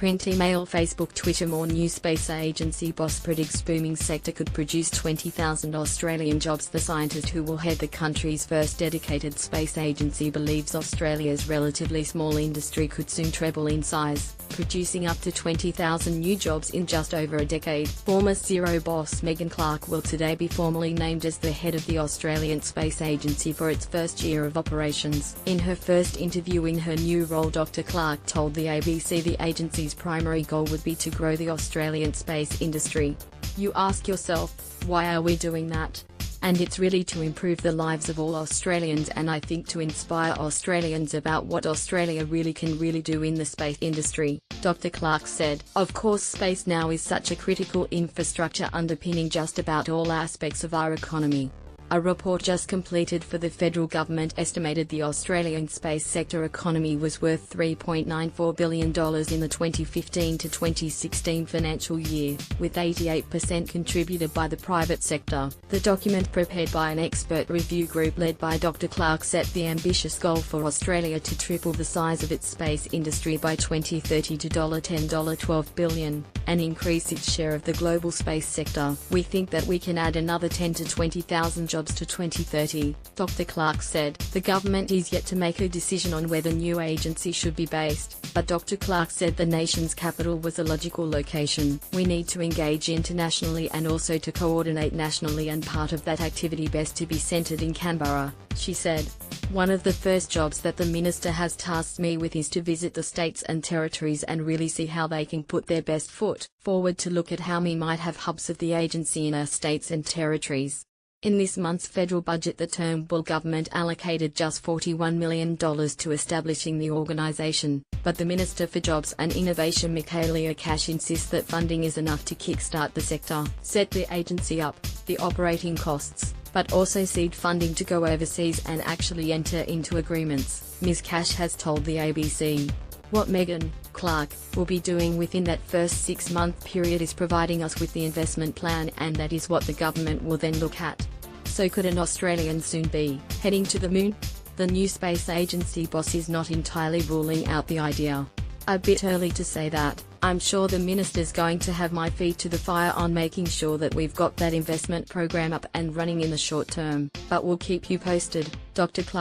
Print, email, Facebook, Twitter. More news. Space agency boss predicts booming sector could produce 20,000 Australian jobs. The scientist who will head the country's first dedicated space agency believes Australia's relatively small industry could soon treble in size, producing up to 20,000 new jobs in just over a decade. Former Xero boss Megan Clark will today be formally named as the head of the Australian Space Agency for its first year of operations. In her first interview in her new role, Dr. Clark told the ABC the agency's primary goal would be to grow the Australian space industry. You ask yourself, why are we doing that? And it's really to improve the lives of all Australians, and I think to inspire Australians about what Australia can do in the space industry, Dr. Clark said. Of course, space now is such a critical infrastructure underpinning just about all aspects of our economy. A report just completed for the federal government estimated the Australian space sector economy was worth $3.94 billion in the 2015 to 2016 financial year, with 88% contributed by the private sector. The document, prepared by an expert review group led by Dr. Clark, set the ambitious goal for Australia to triple the size of its space industry by 2030 to $12 billion, and increase its share of the global space sector. We think that we can add another 10 to 20,000 jobs to 2030, Dr. Clark said. The government is yet to make a decision on where the new agency should be based, but Dr. Clark said the nation's capital was a logical location. We need to engage internationally and also to coordinate nationally, and part of that activity best to be centred in Canberra, she said. One of the first jobs that the minister has tasked me with is to visit the states and territories and really see how they can put their best foot forward to look at how we might have hubs of the agency in our states and territories. In this month's federal budget, the Turnbull government allocated just $41 million to establishing the organisation, but the Minister for Jobs and Innovation Michaelia Cash insists that funding is enough to kickstart the sector, set the agency up, the operating costs, but also seed funding to go overseas and actually enter into agreements. Ms. Cash has told the ABC. What Megan Clark will be doing within that first 6-month period is providing us with the investment plan, and that is what the government will then look at. So could an Australian soon be heading to the moon? The new space agency boss is not entirely ruling out the idea. A bit early to say that. I'm sure the minister's going to have my feet to the fire on making sure that we've got that investment program up and running in the short term, but we'll keep you posted, Dr. Clark